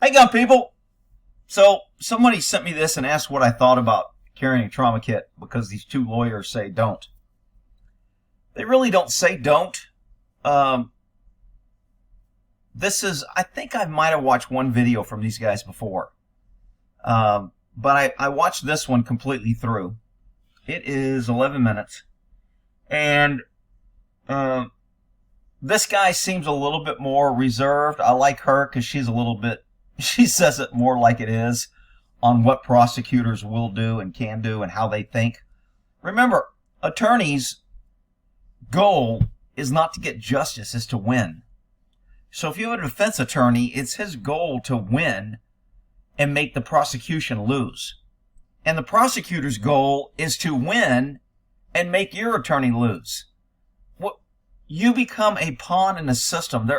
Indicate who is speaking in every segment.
Speaker 1: Hey, gun people! So, somebody sent me this and asked what I thought about carrying a trauma kit because these two lawyers say don't. They really don't say don't. I think I might have watched one video from these guys before. But I watched this one completely through. It is 11 minutes. And this guy seems a little bit more reserved. I like her because she says it more like it is on what prosecutors will do and can do and how they think. Remember, attorneys' goal is not to get justice, it's to win. So if you have a defense attorney, it's his goal to win and make the prosecution lose. And the prosecutor's goal is to win and make your attorney lose. You become a pawn in the system.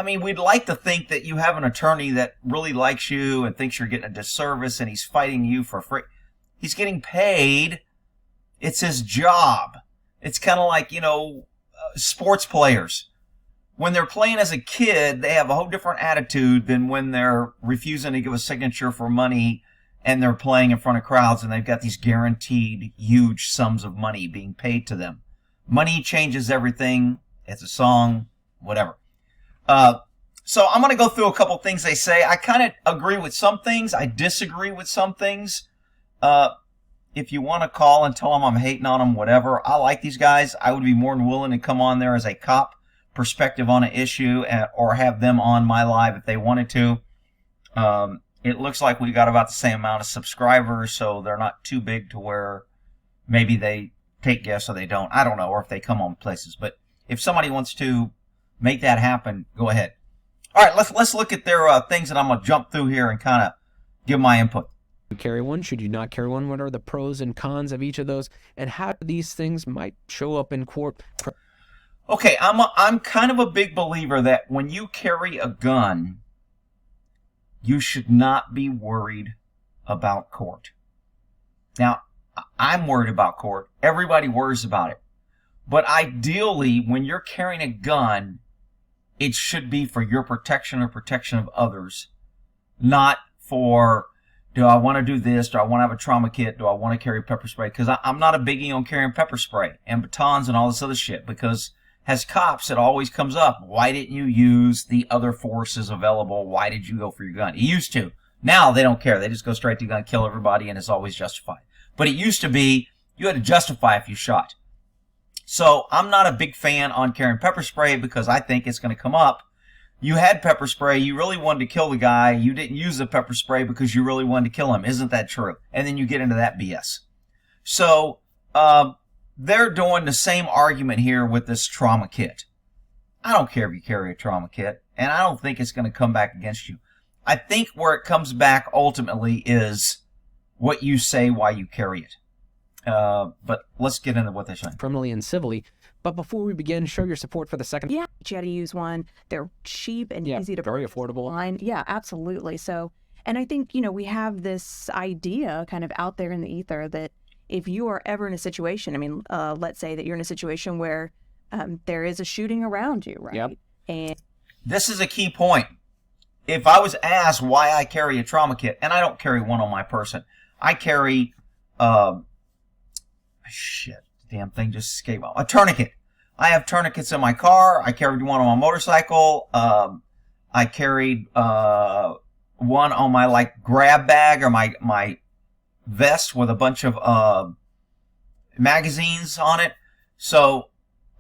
Speaker 1: We'd like to think that you have an attorney that really likes you and thinks you're getting a disservice and he's fighting you for free. He's getting paid. It's his job. It's kind of like, sports players. When they're playing as a kid, they have a whole different attitude than when they're refusing to give a signature for money and they're playing in front of crowds and they've got these guaranteed huge sums of money being paid to them. Money changes everything. It's a song, whatever. So I'm going to go through a couple things they say. I kind of agree with some things. I disagree with some things. If you want to call and tell them I'm hating on them, whatever. I like these guys. I would be more than willing to come on there as a cop perspective on an issue or have them on my live if they wanted to. It looks like we got about the same amount of subscribers, so they're not too big to where maybe they take guests or they don't. I don't know, or if they come on places. But if somebody wants to make that happen, go ahead. All right, let's look at their things, and I'm going to jump through here and kind of give my input.
Speaker 2: Carry one? Should you not carry one? What are the pros and cons of each of those? And how these things might show up in court?
Speaker 1: Okay, I'm kind of a big believer that when you carry a gun, you should not be worried about court. Now, I'm worried about court. Everybody worries about it. But ideally, when you're carrying a gun, it should be for your protection or protection of others, not for, do I want to do this? Do I want to have a trauma kit? Do I want to carry pepper spray? Because I'm not a biggie on carrying pepper spray and batons and all this other shit. Because as cops, it always comes up. Why didn't you use the other forces available? Why did you go for your gun? It used to. Now they don't care. They just go straight to the gun, kill everybody, and it's always justified. But it used to be you had to justify if you shot. So I'm not a big fan on carrying pepper spray because I think it's going to come up. You had pepper spray. You really wanted to kill the guy. You didn't use the pepper spray because you really wanted to kill him. Isn't that true? And then you get into that BS. So they're doing the same argument here with this trauma kit. I don't care if you carry a trauma kit, and I don't think it's going to come back against you. I think where it comes back ultimately is what you say why you carry it. But let's get into what they're saying.
Speaker 2: Criminally and civilly. But before we begin, show your support for the second.
Speaker 3: Yeah, you had to use one. They're cheap and easy to
Speaker 2: very affordable.
Speaker 3: find. Yeah, absolutely. So, and I think, we have this idea kind of out there in the ether that if you are ever in a situation, let's say that you're in a situation where there is a shooting around you, right?
Speaker 2: Yep.
Speaker 3: And
Speaker 1: this is a key point. If I was asked why I carry a trauma kit, and I don't carry one on my person, I carry, damn thing just escaped. A tourniquet. I have tourniquets in my car. I carried one on my motorcycle. I carried one on my grab bag or my vest with a bunch of magazines on it. So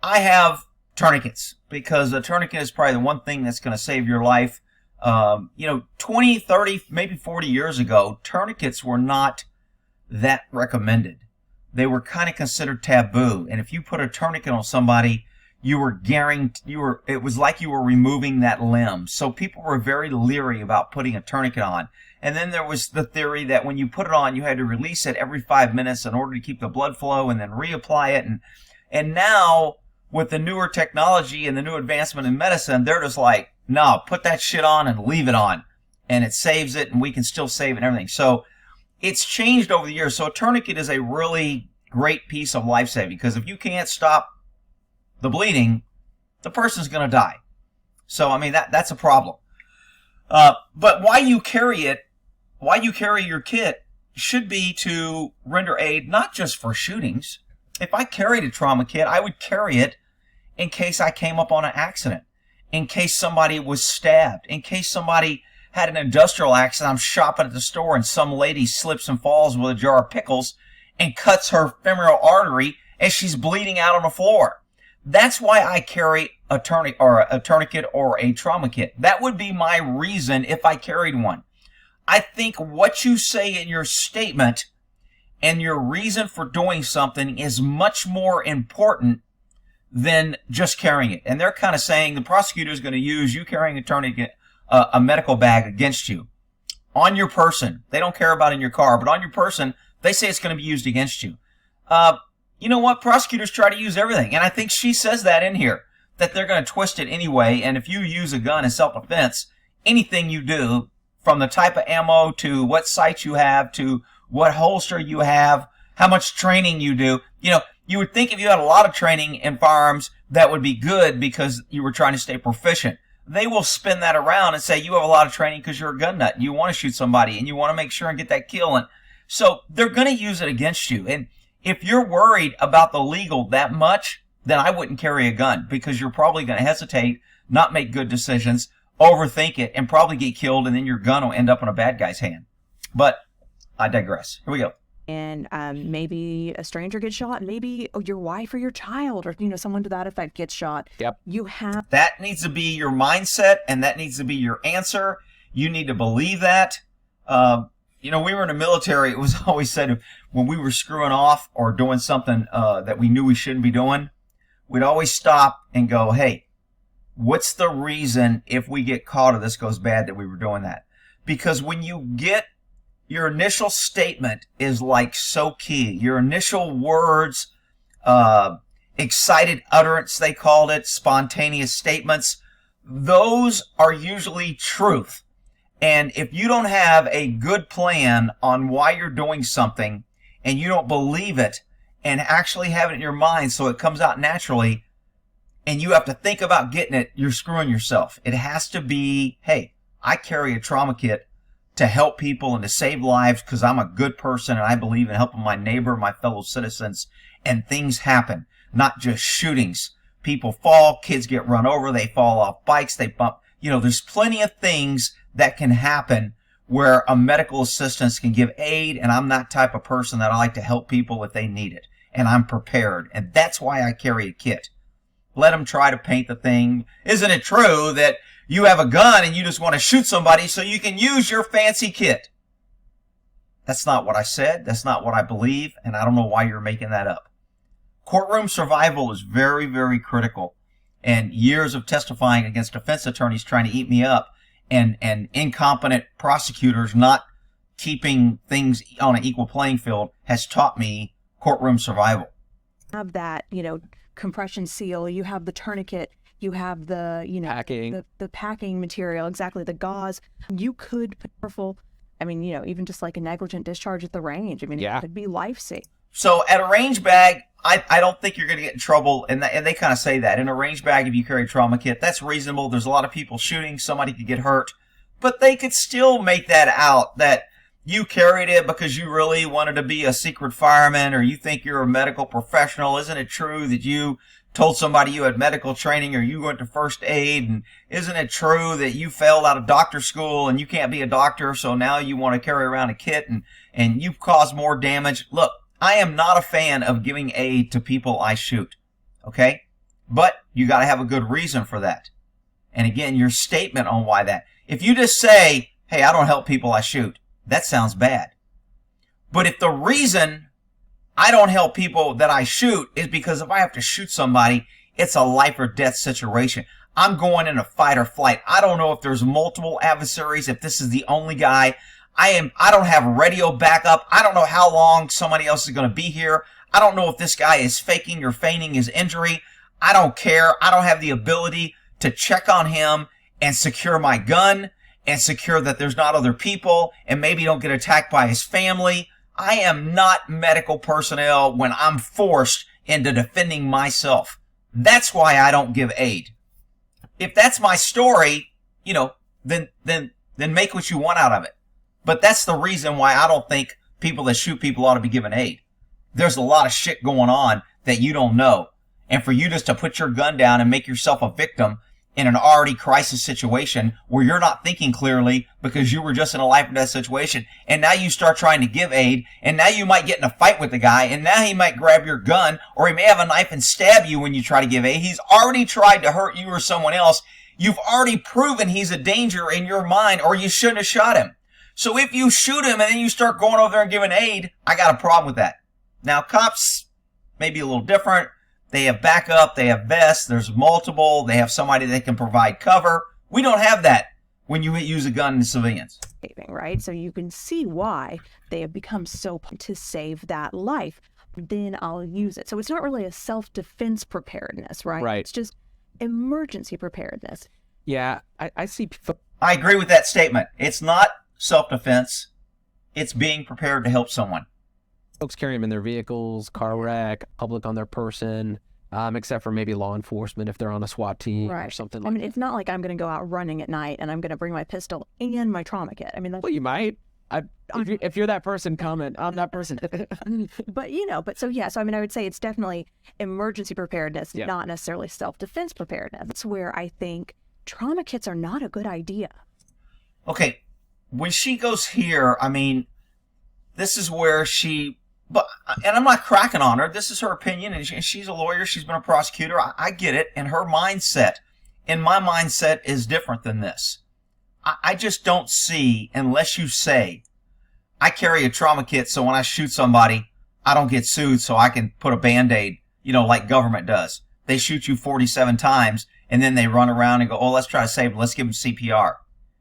Speaker 1: I have tourniquets because a tourniquet is probably the one thing that's going to save your life. 20, 30, maybe 40 years ago, tourniquets were not that recommended. They were kind of considered taboo. And if you put a tourniquet on somebody, it was like you were removing that limb. So people were very leery about putting a tourniquet on. And then there was the theory that when you put it on, you had to release it every 5 minutes in order to keep the blood flow and then reapply it. And now with the newer technology and the new advancement in medicine, they're just like, no, put that shit on and leave it on. And it saves it and we can still save it and everything. So it's changed over the years. So a tourniquet is a really great piece of life saving because if you can't stop the bleeding, the person's going to die. So, that's a problem. But why you carry your kit should be to render aid, not just for shootings. If I carried a trauma kit, I would carry it in case I came up on an accident, in case somebody was stabbed, in case somebody had an industrial accident. I'm shopping at the store and some lady slips and falls with a jar of pickles and cuts her femoral artery and she's bleeding out on the floor. That's why I carry a tourniquet or a trauma kit. That would be my reason if I carried one. I think what you say in your statement and your reason for doing something is much more important than just carrying it. And they're kind of saying the prosecutor is going to use you carrying a tourniquet, a medical bag against you on your person. They don't care about in your car, but on your person, they say it's going to be used against you. You know what? Prosecutors try to use everything. And I think she says that in here, that they're going to twist it anyway. And if you use a gun in self-defense, anything you do, from the type of ammo to what sights you have to what holster you have, how much training you do, you would think if you had a lot of training in firearms, that would be good because you were trying to stay proficient. They will spin that around and say you have a lot of training because you're a gun nut and you want to shoot somebody and you want to make sure and get that kill. And so they're going to use it against you. And if you're worried about the legal that much, then I wouldn't carry a gun because you're probably going to hesitate, not make good decisions, overthink it, and probably get killed, and then your gun will end up in a bad guy's hand. But I digress. Here we go.
Speaker 3: And maybe a stranger gets shot, maybe your wife or your child or someone to that effect gets shot.
Speaker 2: Yep.
Speaker 1: That needs to be your mindset, and that needs to be your answer. You need to believe that. We were in the military. It was always said when we were screwing off or doing something that we knew we shouldn't be doing, we'd always stop and go, hey, what's the reason if we get caught or this goes bad that we were doing that? Because when you get your initial statement is like so key. Your initial words, excited utterance, they called it, spontaneous statements, those are usually truth. And if you don't have a good plan on why you're doing something and you don't believe it and actually have it in your mind so it comes out naturally and you have to think about getting it, you're screwing yourself. It has to be, hey, I carry a trauma kit to help people and to save lives because I'm a good person and I believe in helping my neighbor, my fellow citizens, and things happen, not just shootings. People fall, kids get run over, they fall off bikes, they bump. There's plenty of things that can happen where a medical assistance can give aid, and I'm that type of person that I like to help people if they need it, and I'm prepared, and that's why I carry a kit. Let them try to paint the thing. Isn't it true that you have a gun and you just want to shoot somebody so you can use your fancy kit? That's not what I said. That's not what I believe. And I don't know why you're making that up. Courtroom survival is very, very critical. And years of testifying against defense attorneys trying to eat me up and incompetent prosecutors not keeping things on an equal playing field has taught me courtroom survival.
Speaker 3: Have that, compression seal, you have the tourniquet, you have the,
Speaker 2: packing.
Speaker 3: The packing material, exactly, the gauze. You could put powerful, even just like a negligent discharge at the range. It could be life-saving.
Speaker 1: So at a range bag, I don't think you're going to get in trouble, and they kind of say that. In a range bag, if you carry a trauma kit, that's reasonable. There's a lot of people shooting. Somebody could get hurt. But they could still make that out, that you carried it because you really wanted to be a secret fireman or you think you're a medical professional. Isn't it true that you told somebody you had medical training or you went to first aid? And isn't it true that you failed out of doctor school and you can't be a doctor, so now you want to carry around a kit and you've caused more damage? Look, I am not a fan of giving aid to people I shoot, okay? But you got to have a good reason for that. And again, your statement on why that. If you just say, hey, I don't help people I shoot, that sounds bad. But if the reason I don't help people that I shoot is because if I have to shoot somebody, it's a life or death situation. I'm going in a fight or flight. I don't know if there's multiple adversaries, if this is the only guy. I don't have radio backup. I don't know how long somebody else is going to be here. I don't know if this guy is faking or feigning his injury. I don't care. I don't have the ability to check on him and secure my gun and secure that there's not other people and maybe don't get attacked by his family. I am not medical personnel when I'm forced into defending myself. That's why I don't give aid. If that's my story, then then make what you want out of it. But that's the reason why I don't think people that shoot people ought to be given aid. There's a lot of shit going on that you don't know. And for you just to put your gun down and make yourself a victim in an already crisis situation where you're not thinking clearly because you were just in a life or death situation, and now you start trying to give aid, and now you might get in a fight with the guy, and now he might grab your gun, or he may have a knife and stab you when you try to give aid. He's already tried to hurt you or someone else. You've already proven he's a danger in your mind, or you shouldn't have shot him. So if you shoot him and then you start going over there and giving aid, I got a problem with that. Now, cops may be a little different. They have backup. They have vests. There's multiple. They have somebody that can provide cover. We don't have that when you use a gun in civilians.
Speaker 3: Right? So you can see why they have become so to save that life. Then I'll use it. So it's not really a self-defense preparedness, right?
Speaker 2: Right.
Speaker 3: It's just emergency preparedness.
Speaker 2: Yeah, I see.
Speaker 1: I agree with that statement. It's not self-defense. It's being prepared to help someone.
Speaker 2: Folks carry them in their vehicles, car wreck, public on their person, except for maybe law enforcement if they're on a SWAT team or something like that.
Speaker 3: It's not like I'm going to go out running at night and I'm going to bring my pistol and my trauma kit. I mean, that's...
Speaker 2: Well, you might. If you're that person, comment. I'm that person.
Speaker 3: So I would say it's definitely emergency preparedness, not necessarily self-defense preparedness. That's where I think trauma kits are not a good idea.
Speaker 1: Okay, when she goes here, this is where and I'm not cracking on her. This is her opinion, and she's a lawyer. She's been a prosecutor. I get it. And her mindset, and my mindset is different than this. I just don't see, unless you say, I carry a trauma kit so when I shoot somebody, I don't get sued so I can put a Band-Aid, like government does. They shoot you 47 times, and then they run around and go, oh, let's try to save him. Let's give him CPR.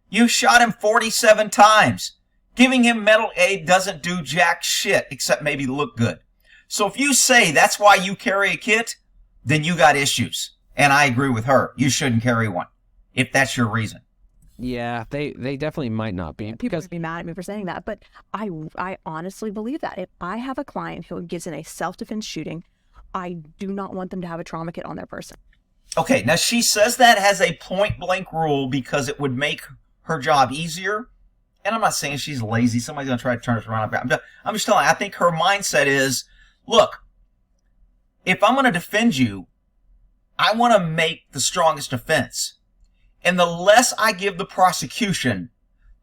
Speaker 1: You shot him 47 times. Giving him mental aid doesn't do jack shit except maybe look good. So if you say that's why you carry a kit, then you got issues. And I agree with her. You shouldn't carry one if that's your reason.
Speaker 2: Yeah, they definitely might not be.
Speaker 3: People would be mad at me for saying that, but I honestly believe that. If I have a client who gives in a self-defense shooting, I do not want them to have a trauma kit on their person. Okay,
Speaker 1: now she says that has a point-blank rule because it would make her job easier. And I'm not saying she's lazy. Somebody's going to try to turn us around. I'm just telling you, I think her mindset is, look, if I'm going to defend you, I want to make the strongest defense. And the less I give the prosecution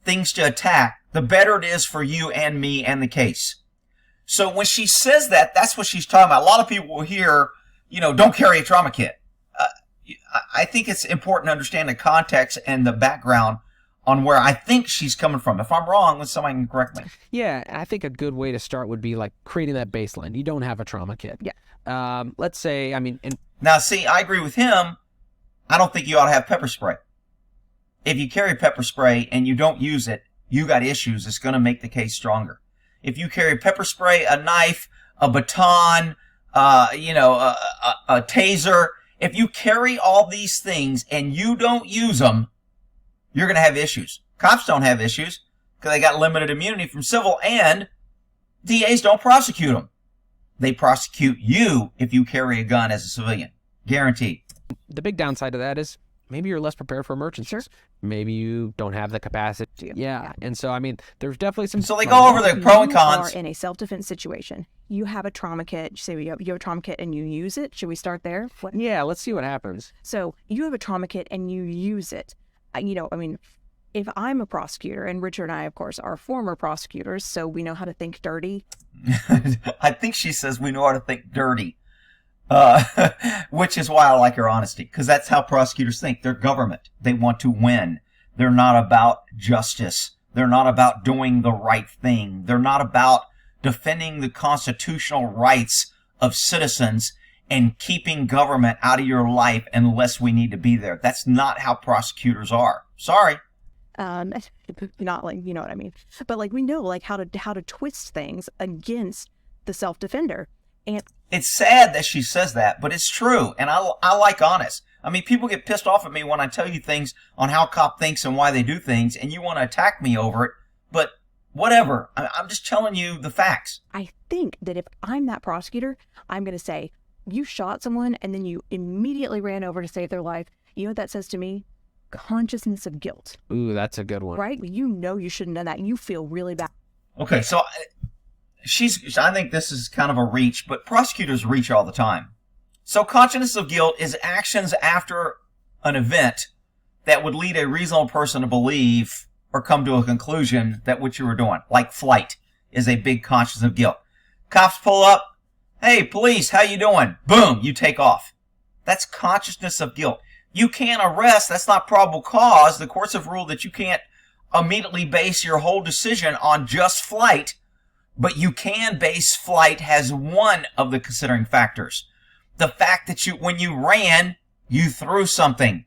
Speaker 1: things to attack, the better it is for you and me and the case. So when she says that, that's what she's talking about. A lot of people will hear, don't carry a trauma kit. I think it's important to understand the context and the background on where I think she's coming from. If I'm wrong, then somebody can correct me.
Speaker 2: Yeah, I think a good way to start would be like creating that baseline. You don't have a trauma kit.
Speaker 3: Yeah.
Speaker 2: Let's say,
Speaker 1: Now, see, I agree with him. I don't think you ought to have pepper spray. If you carry pepper spray and you don't use it, you got issues. It's going to make the case stronger. If you carry pepper spray, a knife, a baton, a taser, if you carry all these things and you don't use them, you're going to have issues. Cops don't have issues because they got limited immunity from civil, and DAs don't prosecute them. They prosecute you if you carry a gun as a civilian. Guaranteed.
Speaker 2: The big downside of that is maybe you're less prepared for emergencies. Sure. Maybe you don't have the capacity. Yeah. And so, there's definitely some...
Speaker 1: So they go over the pro and cons.
Speaker 3: You are in a self-defense situation. You have a trauma kit. You say you have a trauma kit and you use it. Should we start there?
Speaker 2: Yeah, let's see what happens.
Speaker 3: So you have a trauma kit and you use it. If I'm a prosecutor, and Richard and I, of course, are former prosecutors, so we know how to think dirty.
Speaker 1: I think she says we know how to think dirty, which is why I like her honesty, because that's how prosecutors think. They're government. They want to win. They're not about justice. They're not about doing the right thing. They're not about defending the constitutional rights of citizens and keeping government out of your life unless we need to be there. That's not how prosecutors are. Sorry.
Speaker 3: Not like, you know what I mean. But we know how to twist things against the self-defender. And
Speaker 1: it's sad that she says that, but it's true. And I like honest. People get pissed off at me when I tell you things on how a cop thinks and why they do things, and you want to attack me over it. But whatever. I'm just telling you the facts.
Speaker 3: I think that if I'm that prosecutor, I'm going to say, you shot someone and then you immediately ran over to save their life. You know what that says to me? consciousness of guilt,
Speaker 2: Ooh, that's a good one.
Speaker 3: right? You know you shouldn't have done that, and you feel really bad.
Speaker 1: Okay, so I think this is kind of a reach, but prosecutors reach all the time. So consciousness of guilt is actions after an event that would lead a reasonable person to believe or come to a conclusion that what you were doing, like flight, is a big consciousness of guilt. Cops pull up. Hey, police, how you doing? Boom, you take off. That's consciousness of guilt. You can't arrest. That's not probable cause. The courts have ruled that you can't immediately base your whole decision on just flight, but you can base flight as one of the considering factors. The fact that when you ran, you threw something.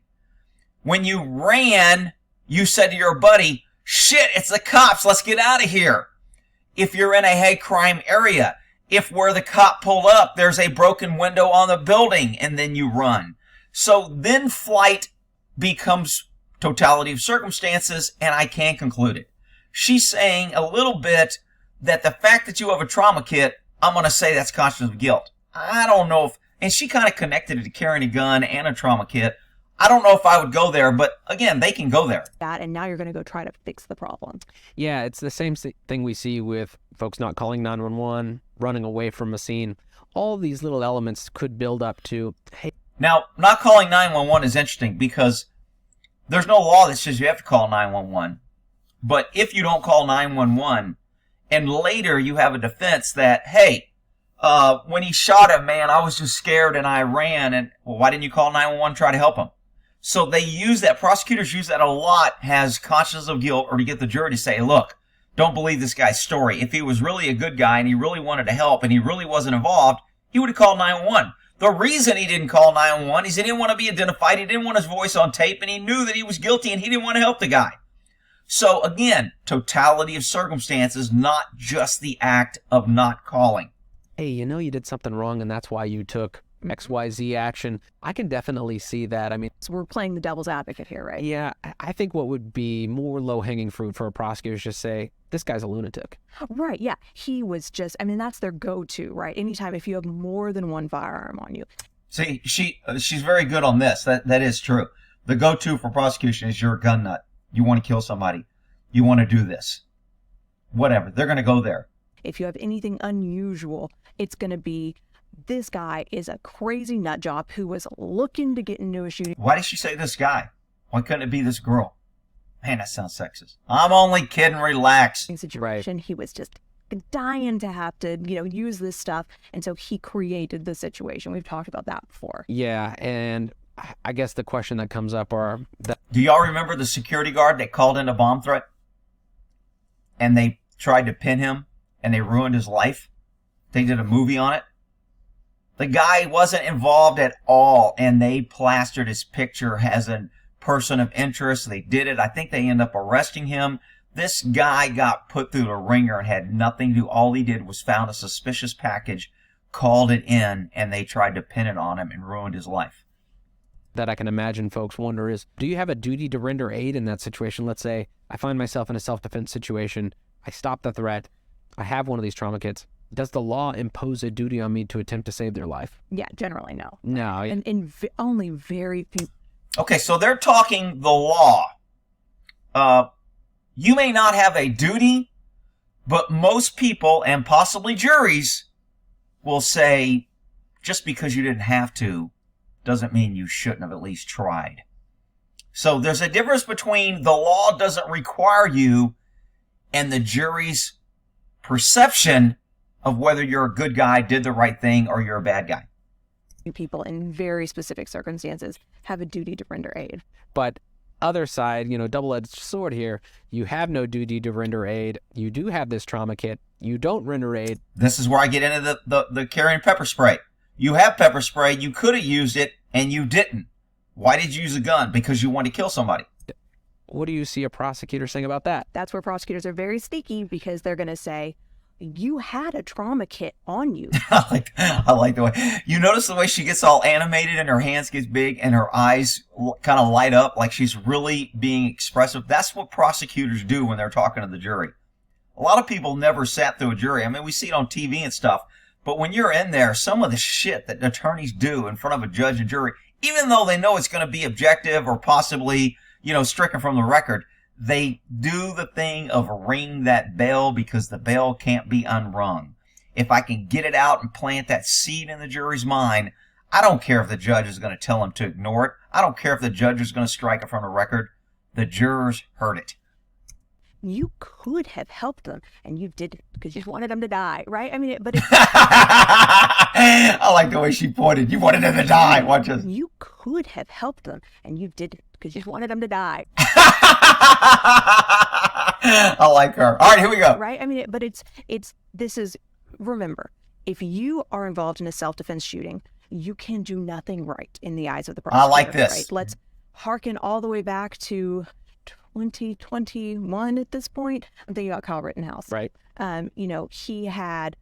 Speaker 1: When you ran, you said to your buddy, shit, it's the cops, let's get out of here. If you're in a hate crime area, if where the cop pulled up, there's a broken window on the building, and then you run. So then flight becomes totality of circumstances, and I can conclude it. She's saying a little bit that the fact that you have a trauma kit, I'm going to say that's consciousness of guilt. I don't know if, and she kind of connected it to carrying a gun and a trauma kit. I don't know if I would go there, but again, they can go there.
Speaker 3: That, and now you're going to go try to fix the problem.
Speaker 2: Yeah, it's the same thing we see with folks not calling 911, running away from a scene. All these little elements could build up to, hey.
Speaker 1: Now, not calling 911 is interesting because there's no law that says you have to call 911. But if you don't call 911 and later you have a defense that, hey, when he shot him, man, I was just scared and I ran, and well, why didn't you call 911 and try to help him? So they use that, prosecutors use that a lot as consciousness of guilt, or to get the jury to say, look, don't believe this guy's story. If he was really a good guy and he really wanted to help and he really wasn't involved, he would have called 911. The reason he didn't call 911 is he didn't want to be identified, he didn't want his voice on tape, and he knew that he was guilty and he didn't want to help the guy. So again, totality of circumstances, not just the act of not calling.
Speaker 2: Hey, you know you did something wrong and that's why you took XYZ action. I can definitely see that. I mean,
Speaker 3: So we're playing the devil's advocate here, right?
Speaker 2: yeah, I think what would be more low-hanging fruit for a prosecutor is just say, this guy's a lunatic.
Speaker 3: Right, yeah. He was just, I mean, that's their go-to, right? Anytime if you have more than one firearm on you.
Speaker 1: See, she's very good on this. That is true. The go-to for prosecution is you're a gun nut. You want to kill somebody. You want to do this. Whatever. They're going to go there.
Speaker 3: If you have anything unusual, it's going to be, this guy is a crazy nut job who was looking to get into a shooting
Speaker 1: Why did she say this guy? Why couldn't it be this girl? Man, that sounds sexist. I'm only kidding. Relax.
Speaker 3: situation. He was just dying to have to, use this stuff. And so he created the situation. We've talked about that before.
Speaker 2: Yeah, and I guess the question that comes up are that.
Speaker 1: Do y'all remember the security guard that called in a bomb threat? And they tried to pin him and they ruined his life? They did a movie on it. The guy wasn't involved at all, and they plastered his picture as a person of interest. They did it. I think they ended up arresting him. This guy got put through the ringer and had nothing to do. All he did was found a suspicious package, called it in, and they tried to pin it on him and ruined his life.
Speaker 2: That I can imagine folks wonder is, do you have a duty to render aid in that situation? Let's say I find myself in a self-defense situation. I stop the threat. I have one of these trauma kits. Does the law impose a duty on me to attempt to save their life?
Speaker 3: Yeah, generally no.
Speaker 2: No.
Speaker 3: And only very few.
Speaker 1: Okay, so they're talking the law. You may not have a duty, but most people, and possibly juries, will say, just because you didn't have to, doesn't mean you shouldn't have at least tried. So there's a difference between the law doesn't require you and the jury's perception of whether you're a good guy, did the right thing, or you're a bad guy.
Speaker 3: People in very specific circumstances have a duty to render aid.
Speaker 2: But other side, double-edged sword here. You have no duty to render aid. You do have this trauma kit. You don't render aid.
Speaker 1: This is where I get into the carrying pepper spray. You have pepper spray. You could have used it, and you didn't. Why did you use a gun? Because you wanted to kill somebody.
Speaker 2: What do you see a prosecutor saying about that?
Speaker 3: That's where prosecutors are very sneaky, because they're going to say, you had a trauma kit on you.
Speaker 1: I like the way you notice the way she gets all animated and her hands get big and her eyes kind of light up like she's really being expressive. That's what prosecutors do when they're talking to the jury. A lot of people never sat through a jury. I mean, we see it on TV and stuff, but when you're in there, some of the shit that attorneys do in front of a judge and jury, even though they know it's going to be objective or possibly, stricken from the record. They do the thing of ring that bell because the bell can't be unrung. If I can get it out and plant that seed in the jury's mind, I don't care if the judge is going to tell them to ignore it. I don't care if the judge is going to strike it from the record. The jurors heard it.
Speaker 3: You could have helped them, and you didn't because you wanted them to die, right? I mean, but it's,
Speaker 1: I like the way she pointed. You wanted them to die. Watch this.
Speaker 3: you could have helped them, and you didn't because you wanted them to die,
Speaker 1: I like her. All right, here we go.
Speaker 3: right? I mean, but remember, if you are involved in a self-defense shooting, you can do nothing right in the eyes of the prosecutor.
Speaker 1: I like this.
Speaker 3: Right? Let's hearken all the way back to 2021 at this point. I'm thinking about Kyle Rittenhouse.
Speaker 2: Right.
Speaker 3: He had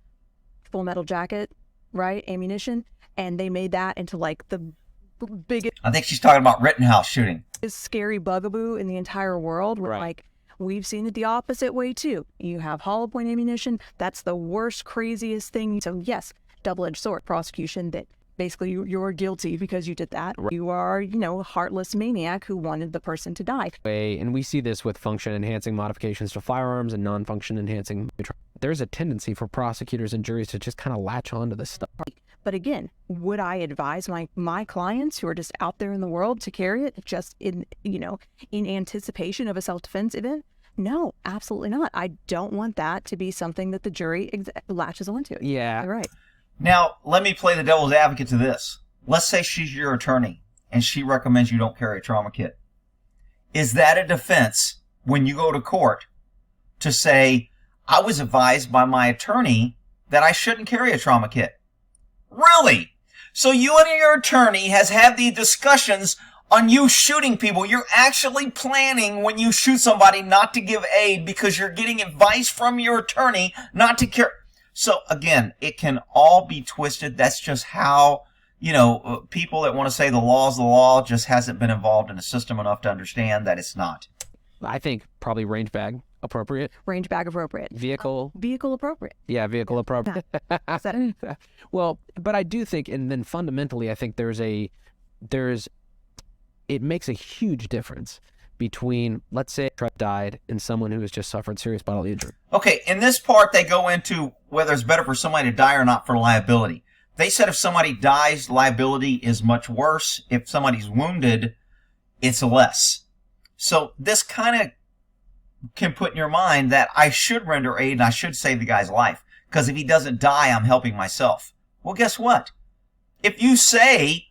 Speaker 3: Full Metal Jacket, right? Ammunition. And they made that into like the biggest,
Speaker 1: I think she's talking about Rittenhouse shooting.
Speaker 3: scary bugaboo in the entire world. Where,
Speaker 2: Right.
Speaker 3: like, we've seen it the opposite way too. You have hollow point ammunition. That's the worst, craziest thing. So yes, double-edged sword prosecution that basically you're guilty because you did that. You are, a heartless maniac who wanted the person to die.
Speaker 2: And we see this with function-enhancing modifications to firearms and non-function-enhancing. There's a tendency for prosecutors and juries to just kind of latch on to this stuff.
Speaker 3: But again, would I advise my clients who are just out there in the world to carry it just in anticipation of a self-defense event? No, absolutely not. I don't want that to be something that the jury latches onto.
Speaker 2: Yeah.
Speaker 3: Right.
Speaker 1: Now, let me play the devil's advocate to this. Let's say she's your attorney and she recommends you don't carry a trauma kit. Is that a defense when you go to court to say, I was advised by my attorney that I shouldn't carry a trauma kit? Really? So you and your attorney has had the discussions on you shooting people. You're actually planning when you shoot somebody not to give aid because you're getting advice from your attorney not to carry. So again, it can all be twisted. That's just how, people that want to say the law is the law just hasn't been involved in the system enough to understand that it's not.
Speaker 2: I think probably range bag appropriate.
Speaker 3: Range bag appropriate.
Speaker 2: Vehicle.
Speaker 3: Vehicle appropriate.
Speaker 2: Yeah, vehicle appropriate. Well, but I do think, and then fundamentally, I think it makes a huge difference between, let's say, a truck died and someone who has just suffered serious bodily injury.
Speaker 1: Okay, in this part, they go into whether it's better for somebody to die or not for liability. They said if somebody dies, liability is much worse. If somebody's wounded, it's less. So this kind of can put in your mind that I should render aid and I should save the guy's life. Because if he doesn't die, I'm helping myself. Well, guess what? If you say,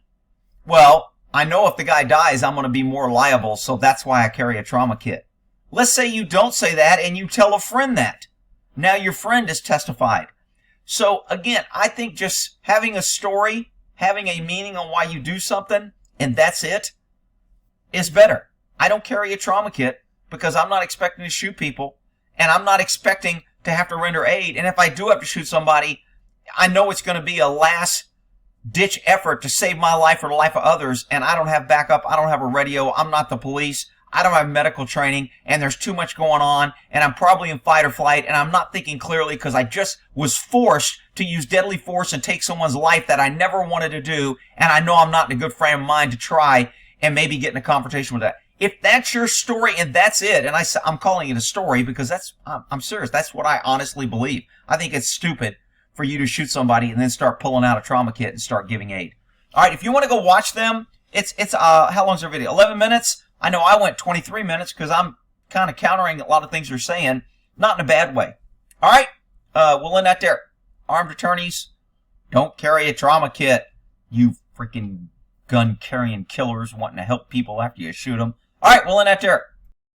Speaker 1: well, I know if the guy dies, I'm going to be more liable, so that's why I carry a trauma kit. Let's say you don't say that and you tell a friend that. Now your friend is testified. So again, I think just having a story, having a meaning on why you do something, and that's it, is better. I don't carry a trauma kit because I'm not expecting to shoot people, and I'm not expecting to have to render aid. And if I do have to shoot somebody, I know it's going to be a last-ditch effort to save my life or the life of others, and I don't have backup, I don't have a radio, I'm not the police, I don't have medical training, and there's too much going on, and I'm probably in fight or flight, and I'm not thinking clearly because I just was forced to use deadly force and take someone's life that I never wanted to do, and I know I'm not in a good frame of mind to try and maybe get in a confrontation with that. If that's your story and that's it, and I'm calling it a story because I'm serious, that's what I honestly believe. I think it's stupid for you to shoot somebody and then start pulling out a trauma kit and start giving aid. All right, if you want to go watch them, it's how long's their video? 11 minutes? I know I went 23 minutes because I'm kind of countering a lot of things they're saying, not in a bad way. All right, we'll end that there. Armed attorneys, don't carry a trauma kit, you freaking gun-carrying killers wanting to help people after you shoot them. All right, we'll end that there.